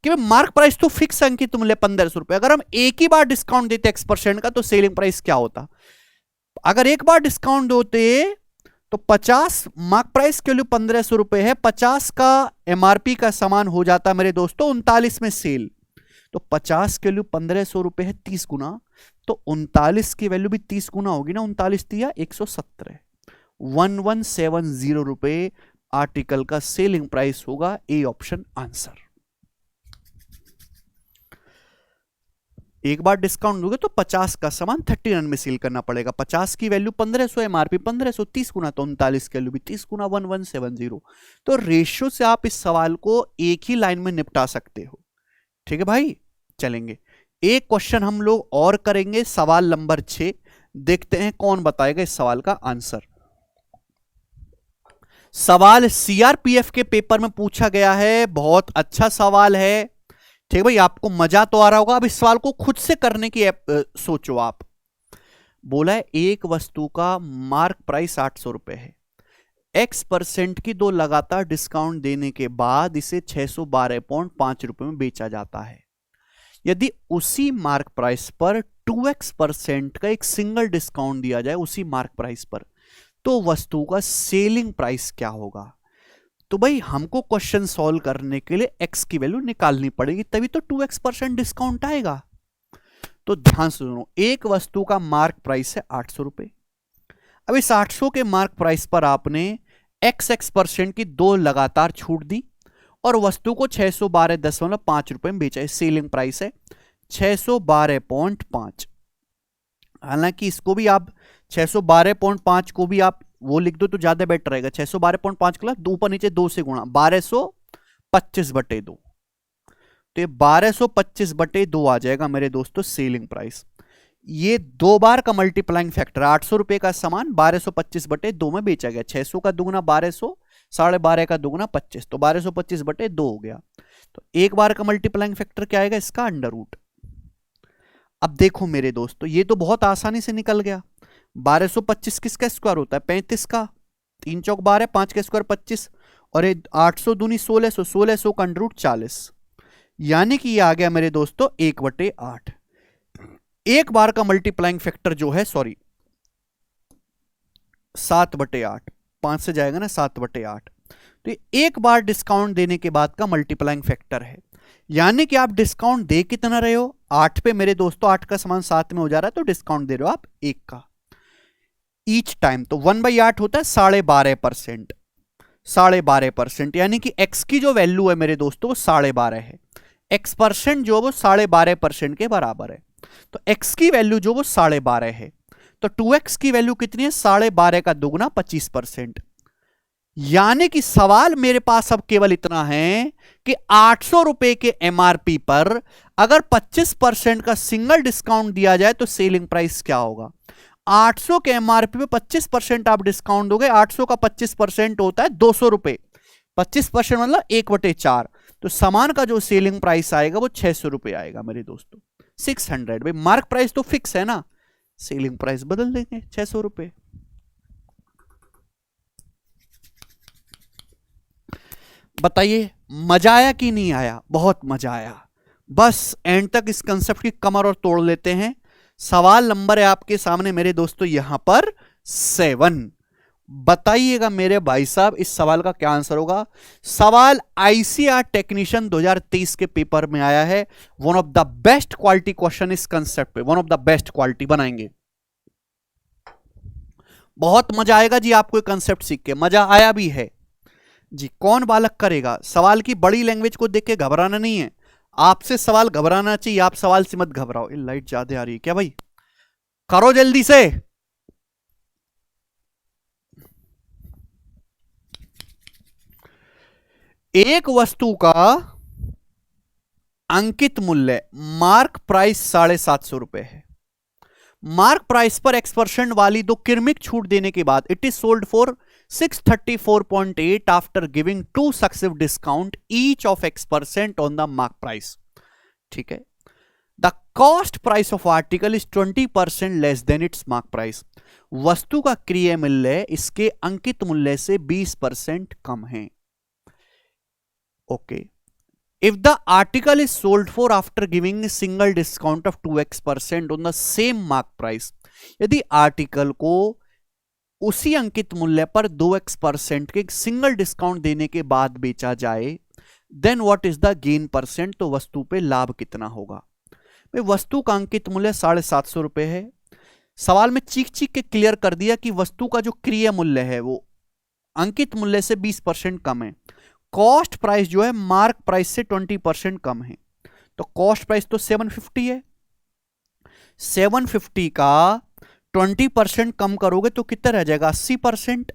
कि मार्क प्राइस तो फिक्स अंकित मिले 1500 रुपए, अगर हम एक ही बार डिस्काउंट देते X% का तो सेलिंग प्राइस क्या होता? अगर एक बार डिस्काउंट होते तो 50 मार्क प्राइस के लिए 1500 रुपए है, 50 का एमआरपी का सामान हो जाता मेरे दोस्तों 39 में सेल। तो 50 के लिए 1500 रुपए है 30 गुना, तो 39 की वैल्यू भी 30 गुना होगी ना। 39 दिया 117, 1170 रुपए आर्टिकल का सेलिंग प्राइस होगा। A option answer. एक बार डिस्काउंट दोगे तो 50 का सामान 39 में सेल करना पड़ेगा। 50 की वैल्यू 1500, एमआरपी 1500, 30 गुना तो 39 की वैल्यू भी 30 गुना 1170। तो रेशियो से आप इस सवाल को एक ही लाइन में निपटा सकते हो, ठीक है भाई। चलेंगे एक क्वेश्चन हम लोग और करेंगे, सवाल नंबर 6। देखते हैं कौन बताएगा इस सवाल का आंसर। सवाल सीआरपीएफ के पेपर में पूछा गया है, बहुत अच्छा सवाल है, ठीक भाई। आपको मजा तो आ रहा होगा। अब इस सवाल को खुद से करने की सोचो आप। बोला है एक वस्तु का मार्क प्राइस 800 रुपए है, X% की 2 लगातार डिस्काउंट देने के बाद इसे 612.5 रुपए में बेचा जाता है। यदि उसी मार्क प्राइस पर 2x% का एक सिंगल डिस्काउंट दिया जाए उसी मार्क प्राइस पर, तो वस्तु का सेलिंग प्राइस क्या होगा? तो भाई हमको क्वेश्चन सॉल्व करने के लिए x की वैल्यू निकालनी पड़ेगी, तभी तो 2x% डिस्काउंट आएगा। तो ध्यान से सुनो, एक वस्तु का मार्क प्राइस है 800 रुपए। अब इस 800 के मार्क प्राइस पर आपने x% की 2 लगातार छूट दी और वस्तु को 612.5 रुपए में बेचा है। सेलिंग प्राइस है 612.5। हालांकि इसको भी आप 612.5 को भी आप वो लिख दो तो ज्यादा बेटर रहेगा। 612.5 का ऊपर नीचे 2 से गुणा 1225/2, तो ये 1225/2 आ जाएगा मेरे दोस्तों सेलिंग प्राइस। ये 2 बार का मल्टीप्लाइंग फैक्टर, 800 रुपए का सामान 1225/2 में बेचा गया। 600 का दुगुना 1200, 12.5 का दुगुना 25, तो 1225/2 हो गया। तो एक बार का मल्टीप्लाइंग फैक्टर क्या आएगा? इसका अंडर रूट। अब देखो मेरे दोस्तों, ये तो बहुत आसानी से निकल गया। 1225 किसका स्क्वायर होता है? 35 का। 3 चौक 12, 5 का स्क्वायर 25, और ये 800 दूनी 1600, 1600 का अंडर रूट 40, यानी कि ये आ गया मेरे दोस्तों 1/8। एक बार का मल्टीप्लाइंग फैक्टर जो है, सॉरी 7/8, 5 से जाएगा ना 7/8। तो एक बार डिस्काउंट देने के बाद का मल्टीप्लाइंग फैक्टर है, यानी कि आप डिस्काउंट दे कितना रहे हो? 8 पे मेरे दोस्तों, 8 का समान 7 में हो जा रहा है तो डिस्काउंट दे रहे हो आप 1 का। ईच टाइम, तो 1/8 होता है 12.5%, 12.5%, यानी कि x की जो वैल्यू है मेरे दोस्तों वो 12.5 है, x% जो वो 12.5% के बराबर है। तो x की वैल्यू जो वो 12.5 है, तो 2x की वैल्यू कितनी है, 12.5 का दुगना 25%। यानी कि सवाल मेरे पास अब केवल इतना है कि 800 रुपए के एमआरपी पर अगर 25% का सिंगल डिस्काउंट दिया जाए तो सेलिंग प्राइस क्या होगा। 800 के एमआरपी पे 25% आप डिस्काउंट दोगे, 800 का 25% होता है 200 रुपए, 25% मतलब 1/4, तो सामान का जो सेलिंग प्राइस आएगा वो 600 रुपए आएगा मेरे दोस्तों, 600। भाई मार्क प्राइस तो फिक्स है ना, सेलिंग प्राइस बदल देंगे 600 रुपए। बताइए मजा आया कि नहीं आया, बहुत मजा आया। बस एंड तक इस कंसेप्ट की कमर और तोड़ लेते हैं। सवाल नंबर है आपके सामने मेरे दोस्तों यहां पर 7। बताइएगा मेरे भाई साहब इस सवाल का क्या आंसर होगा। सवाल आईसीआर टेक्नीशियन 2023 के पेपर में आया है। One of the best quality question इस कंसेप्ट पे, one of the best quality बनाएंगे। बहुत मजा आएगा जी आपको कंसेप्ट सीख के, मजा आया भी है जी। कौन बालक करेगा, सवाल की बड़ी लैंग्वेज को देख के घबराना नहीं है, आपसे सवाल घबराना चाहिए, आप सवाल से मत घबराओ। लाइट ज्यादा आ रही है क्या भाई, करो जल्दी से। एक वस्तु का अंकित मूल्य मार्क प्राइस 750 रुपए है। मार्क प्राइस पर x% वाली दो क्रमिक छूट देने के बाद it is sold for 634.8 after giving 2 successive discount each of x% on the mark price. ठीक है, the cost price of article is 20% less than it's mark price. वस्तु का क्रय मूल्य इसके अंकित मूल्य से 20% कम है। Okay, if the article is sold for after giving a single discount of 2x% on the same mark price, यदि आर्टिकल को उसी अंकित मूल्य पर 2x% के सिंगल डिस्काउंट देने के बाद बेचा जाए, then what is the gain percent, तो वस्तु पे लाभ कितना होगा। भाई वस्तु का अंकित मूल्य 750 रुपए है। सवाल में चीख चीख के क्लियर कर दिया कि वस्तु का जो क्रय मूल्य है वो अंकित मूल्य से 20% कम है। कॉस्ट प्राइस जो है मार्क प्राइस से 20% कम है, तो कॉस्ट प्राइस तो 750 है, 750 का 20% कम करोगे तो कितना रह जाएगा, 80%।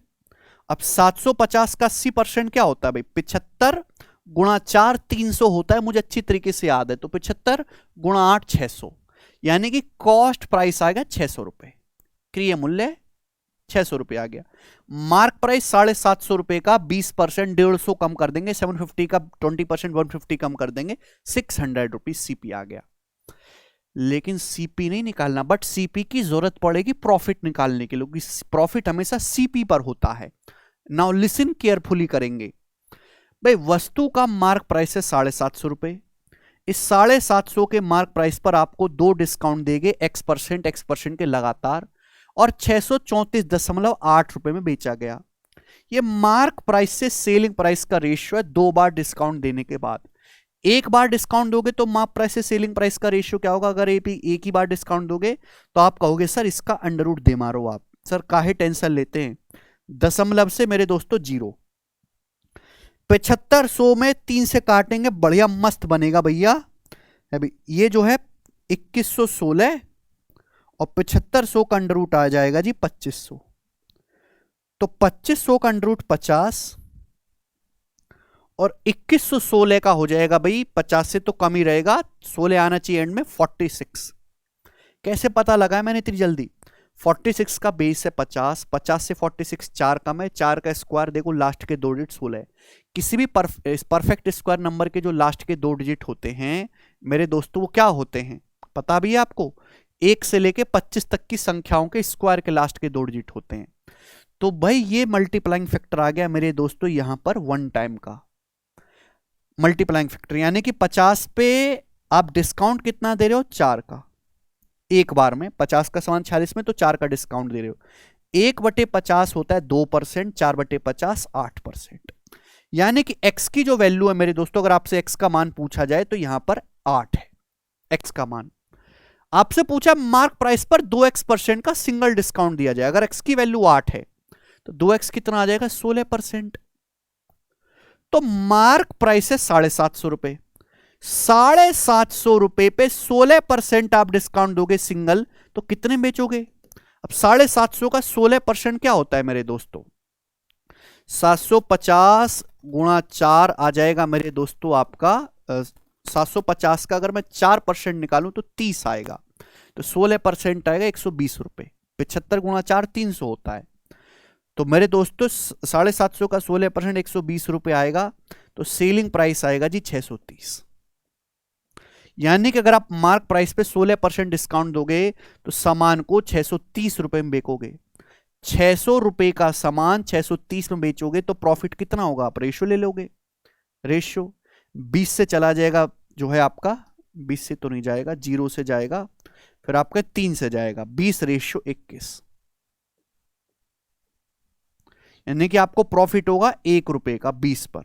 अब 750 का 80% क्या होता है भाई, 75 गुणा 4 300 होता है, मुझे अच्छी तरीके से याद है, तो 75 गुणा 8 600, यानी कि कॉस्ट प्राइस आएगा 600 रुपए, क्रय मूल्य 600 रुपए आ गया। मार्क प्राइस 750 रुपए का 20% 150 कम कर देंगे, 750 का 20% 150 कम कर देंगे, 600 रुपीज सीपी आ गया। लेकिन सीपी नहीं निकालना, बट सीपी की जरूरत पड़ेगी प्रॉफिट निकालने के लिए, प्रॉफिट हमेशा सीपी पर होता है। नाउ लिसन केयरफुली करेंगे। भाई वस्तु का मार्क प्राइस है 750 रुपए, इस 750 के मार्क प्राइस पर आपको 2 डिस्काउंट देंगे x% के लगातार, और 634.8 रुपए में बेचा गया। ये मार्क प्राइस से सेलिंग प्राइस का रेशियो है 2 बार डिस्काउंट देने के बाद। एक बार डिस्काउंट दोगे तो मार्क प्राइस से सेलिंग प्राइस का रेशियो क्या होगा, अगर एक ही बार डिस्काउंट दोगे तो आप कहोगे सर इसका अंडर रूट दे मारो आप, सर काहे टेंशन लेते हैं, दशमलव से मेरे दोस्तों 0। 7500 में 3 से काटेंगे, बढ़िया मस्त बनेगा भैया। अभी ये जो है 2116 और 7500 का अंडर रूट आ जाएगा जी 2500, तो 2500 का अंडर रूट 50 और 2116 का हो जाएगा भाई, 50 से तो कम ही रहेगा, 16 आना चाहिए एंड में 46। कैसे पता लगा है मैंने इतनी जल्दी, 46 का बेस है 50, 50 से 46 4 कम है, 4 का स्क्वायर देखो लास्ट के 2 डिजिट 16 है। किसी भी परफेक्ट स्क्वायर नंबर के जो लास्ट के 2 डिजिट होते हैं मेरे दोस्तों वो क्या होते हैं पता भी है आपको, 1 से लेके 25 तक की संख्याओं के स्क्वायर के लास्ट के 2 डिजिट होते हैं। तो भाई ये मल्टीप्लाइंग फैक्टर आ गया मेरे दोस्तों यहां पर 1 टाइम का मल्टीप्लाइंग फैक्टर, यानी कि 50 पे आप डिस्काउंट कितना दे रहे हो, 4 का, एक बार में 50 का सामान 46 में तो 4 का डिस्काउंट दे रहे हो। 1/50 होता है 2%, 4/50 8%, यानी कि x की जो वैल्यू है मेरे दोस्तों, अगर आपसे x का मान पूछा जाए तो यहां पर 8 है x का मान। आपसे पूछा मार्क प्राइस पर 2x% का सिंगल डिस्काउंट दिया जाए, अगर x की वैल्यू 8 है तो 2x कितना आ जाएगा 16%। तो मार्क प्राइस है 750 रुपए, 750 रुपए पे 16% आप डिस्काउंट दोगे सिंगल, तो कितने बेचोगे? अब 750 का 16% क्या होता है मेरे दोस्तों? 750 गुणा 4 आ जाएगा मेरे दोस्तों आपका 750 का अगर मैं 4% निकालूं तो 30 आएगा, तो 16% आएगा 120 रुपए। 75 गुणा 4 300 होता है। तो मेरे दोस्तों 750 का 16% 120 रुपए आएगा, तो सेलिंग प्राइस आएगा जी 630। यानी कि अगर आप मार्क प्राइस पे 16% डिस्काउंट दोगे तो सामान को 630 रुपए में बेचोगे। 600 रुपए का सामान 630 में बेचोगे तो प्रॉफिट कितना होगा? आप रेशियो ले लोगे, रेशियो 20 से चला जाएगा जो है आपका, 20 से तो नहीं जाएगा, 0 से जाएगा, फिर आपका 3 से जाएगा, 20:21। यानी कि आपको प्रॉफिट होगा 1 रुपए का 20 पर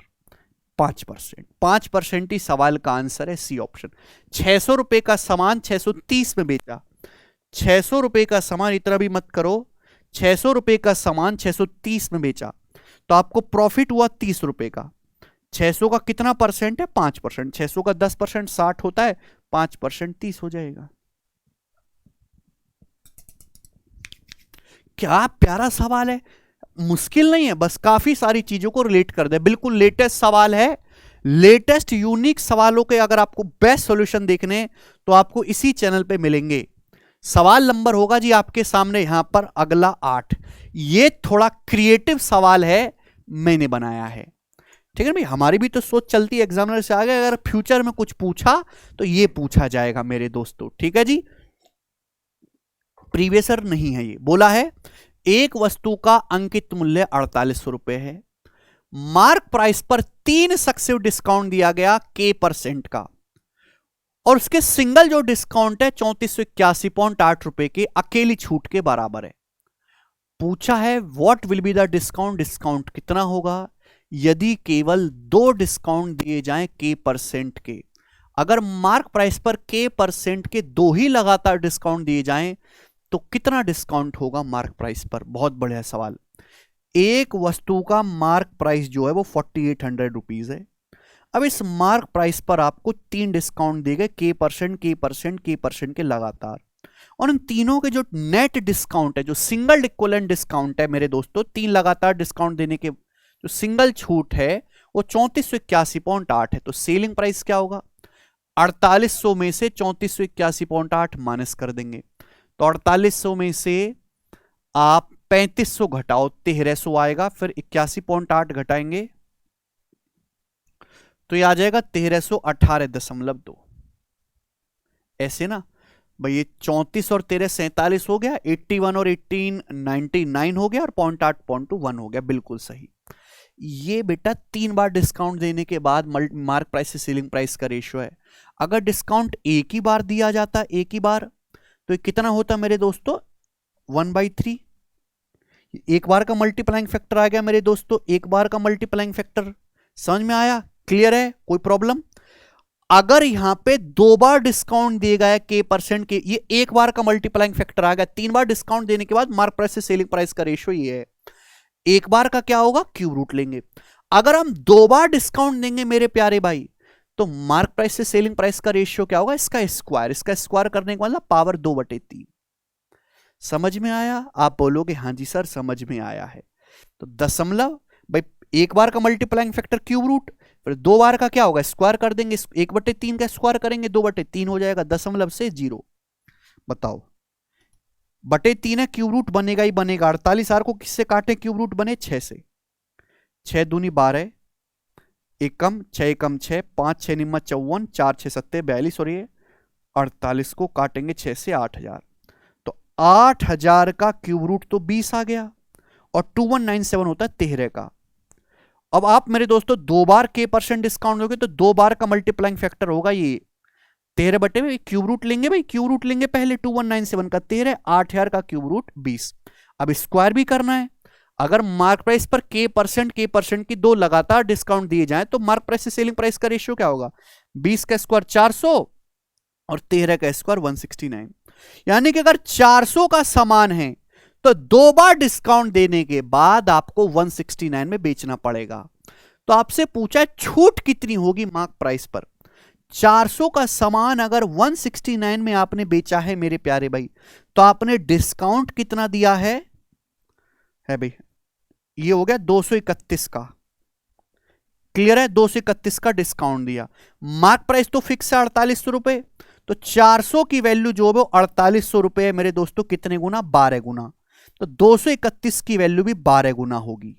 5%। 5% ही सवाल का आंसर है, सी ऑप्शन। 600 रुपए का सामान 630 में बेचा, 600 रुपए का सामान, इतना भी मत करो, 600 रुपए का सामान 630 में बेचा तो आपको प्रॉफिट हुआ 30 रुपए का। 600 का कितना परसेंट है? 5%। 600 का 10% 60 होता है, 5% 30 हो जाएगा। क्या प्यारा सवाल है, मुश्किल नहीं है, बस काफी सारी चीजों को रिलेट कर दे। बिल्कुल लेटेस्ट सवाल है, लेटेस्ट यूनिक सवालों के अगर आपको बेस्ट सॉल्यूशन देखने तो आपको इसी चैनल पे मिलेंगे। सवाल नंबर होगा जी आपके सामने यहां पर अगला 8। ये थोड़ा क्रिएटिव सवाल है, मैंने बनाया है, ठीक है भाई। हमारी भी तो सोच चलती है एग्जामिनर से आगे, अगर फ्यूचर में कुछ पूछा तो ये पूछा जाएगा मेरे दोस्तों, ठीक है जी। प्रीवियसर नहीं है ये, बोला है एक वस्तु का अंकित मूल्य 4800 रुपए है, मार्क प्राइस पर 3 सक्सेसिव डिस्काउंट दिया गया K% का, और उसके सिंगल जो डिस्काउंट है 3481.8 रुपए के अकेली छूट के बराबर है। पूछा है what will be the discount, discount कितना होगा यदि केवल 2 डिस्काउंट दिए जाएं K% के। अगर मार्क प्राइस पर K% के 2 ही लगातार डिस्काउंट दिए जाएं तो कितना डिस्काउंट होगा मार्क प्राइस पर? बहुत बढ़िया सवाल। एक वस्तु का मार्क प्राइस जो है वो 4800 रुपीज है। अब इस मार्क प्राइस पर आपको 3 डिस्काउंट दिए गए K% के लगातार, और इन तीनों के जो नेट डिस्काउंट है, जो सिंगल इक्विवेलेंट डिस्काउंट है मेरे दोस्तों, 3 लगातार डिस्काउंट देने के जो सिंगल छूट है वो 3481.8 है। तो सेलिंग प्राइस क्या होगा? 4800 में से 3481.8 माइनस कर देंगे, तो 4800 में से आप 3500 घटाओ, 1300 आएगा, फिर 81.8 घटाएंगे तो ये आ जाएगा 1318.2। ऐसे ना भाई, ये 34 और 13 47 हो गया, 81 और 18 99 हो गया, और 0.8 हो गया, बिल्कुल सही। ये बेटा 3 बार डिस्काउंट देने के बाद मार्क प्राइस से सेलिंग प्राइस का रेशियो है। अगर डिस्काउंट एक ही बार दिया जाता, एक ही बार, तो कितना होता मेरे दोस्तों? 1/3। एक बार का मल्टीप्लाइंग फैक्टर आ गया मेरे दोस्तों, एक बार का मल्टीप्लाइंग फैक्टर। समझ में आया? क्लियर है? कोई प्रॉब्लम? अगर यहां पे 2 बार डिस्काउंट दिए गए K% के, ये एक बार का मल्टीप्लाइंग फैक्टर आ गया। 3 बार डिस्काउंट देने के बाद मार्क प्राइस से सेलिंग प्राइस का रेशियो ये है। एक बार का क्या होगा? क्यूब रूट लेंगे। अगर हम 2 बार डिस्काउंट देंगे मेरे प्यारे भाई, तो मार्क प्राइस से सेलिंग प्राइस का रेशियो क्या होगा? इसका स्क्वायर। इसका स्क्वायर करने का मतलब पावर 2/3। समझ में आया? आप बोलोगे हाँ जी सर समझ में आया है। तो दशमलव भाई, एक बार का मल्टीप्लाइंग फैक्टर क्यूब रूट, फिर 2 बार का क्या होगा? स्क्वायर कर देंगे, 1/3 का स्क्वायर करेंगे 2/3 हो जाएगा, दशमलव से 0। बताओ, बटे 3 है, क्यूब रूट बनेगा ही बनेगा। 48 को किससे काटे क्यूब रूट बने? 6 से। 6 दूनी 12, एकम 6 एकम 6, 5 6 निम्मा 54, 4 6 7 42, और ये 48 को काटेंगे 6 से 8000, तो 8000 का क्यूब रूट तो 20 आ गया, और 2197 होता है 13 का। अब आप मेरे दोस्तों 2 बार K% डिस्काउंट दोगे तो 2 बार का मल्टीप्लाइंग फैक्टर होगा ये 13 बटे में क्यूब रूट लेंगे भाई, क्यूब रूट लेंगे पहले 2197 का 13, 8000 का क्यूब रूट 20। अब स्क्वायर भी करना है। अगर मार्क प्राइस पर K% की 2 लगातार डिस्काउंट दिए जाएं तो मार्क प्राइस से सेलिंग प्राइस का रेशियो क्या होगा? 20 का स्क्वायर 400 और 13 का स्क्वायर 169। यानी कि अगर 400 का सामान है तो 2 बार डिस्काउंट देने के बाद आपको 169 में बेचना पड़ेगा। तो आपसे पूछा छूट कितनी होगी मार्क प्राइस पर। 400 का सामान अगर 169 में आपने बेचा है मेरे प्यारे भाई, तो आपने डिस्काउंट कितना दिया है भाई, ये हो गया 231 का। क्लियर है, 231 का डिस्काउंट दिया। मार्क प्राइस तो फिक्स है 4800 रुपए, तो 400 की वैल्यू जो है 4800 रुपए है मेरे दोस्तों। कितने गुना? 12 गुना। तो 231 की वैल्यू भी 12 गुना होगी,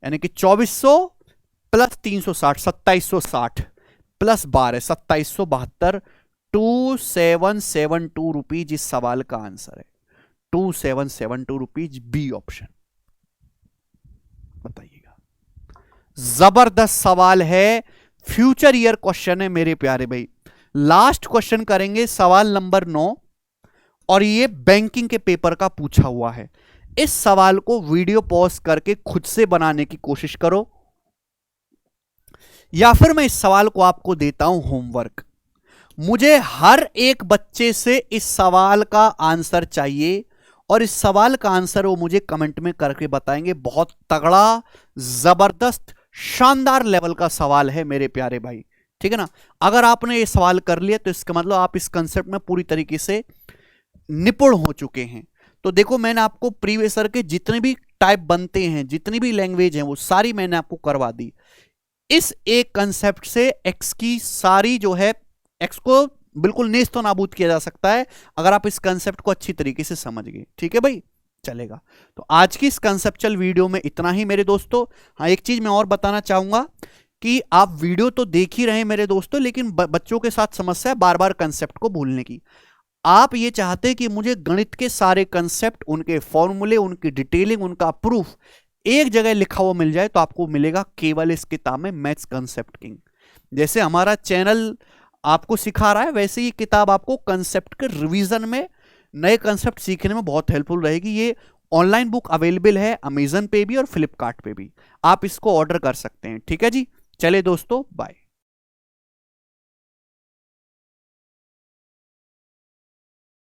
यानी कि 2400 प्लस 360 2760 प्लस 12 2772 2772 रुपीज इस सवाल का आंसर है। 2772 रुपीज, बी ऑप्शन। बताइएगा, जबरदस्त सवाल है, फ्यूचर ईयर क्वेश्चन है मेरे प्यारे भाई। लास्ट क्वेश्चन करेंगे सवाल नंबर 9, और ये बैंकिंग के पेपर का पूछा हुआ है। इस सवाल को वीडियो पॉज करके खुद से बनाने की कोशिश करो, या फिर मैं इस सवाल को आपको देता हूं होमवर्क। मुझे हर एक बच्चे से इस सवाल का आंसर चाहिए, और इस सवाल का आंसर वो मुझे कमेंट में करके बताएंगे। बहुत तगड़ा, जबरदस्त, शानदार लेवल का सवाल है मेरे प्यारे भाई, ठीक है ना। अगर आपने ये सवाल कर लिया तो इसका मतलब आप इस कंसेप्ट में पूरी तरीके से निपुण हो चुके हैं। तो देखो, मैंने आपको प्रीवियस ईयर के जितने भी टाइप बनते हैं, जितनी भी लैंग्वेज हैं, वो सारी मैंने आपको करवा दी। इस एक कंसेप्ट से एक्स की सारी जो है, एक्स को बिल्कुल नेस्तो नाबूद किया जा सकता है अगर आप इस कंसेप्ट को अच्छी तरीके से समझ गए। ठीक है भाई, चलेगा। तो आज की इस कंसेप्चुअल वीडियो में इतना ही मेरे दोस्तों। हाँ, एक चीज मैं और बताना चाहूंगा कि आप वीडियो तो देख ही रहे हैं मेरे दोस्तों, लेकिन बच्चों के साथ समस्या है बार बार कंसेप्ट को भूलने की। आप ये चाहते हैं कि मुझे गणित के सारे कंसेप्ट, उनके फॉर्मूले, उनकी डिटेलिंग, उनका प्रूफ एक जगह लिखा हुआ मिल जाए, तो आपको मिलेगा केवल इस किताब में, मैथ्स कंसेप्ट किंग। जैसे हमारा चैनल आपको सिखा रहा है, वैसे ही किताब आपको कंसेप्ट के रिवीजन में, नए कंसेप्ट सीखने में बहुत हेल्पफुल रहेगी। ये ऑनलाइन बुक अवेलेबल है अमेजन पे भी और फ्लिपकार्ट पे भी, आप इसको ऑर्डर कर सकते हैं। ठीक है जी, चले दोस्तों, बाय।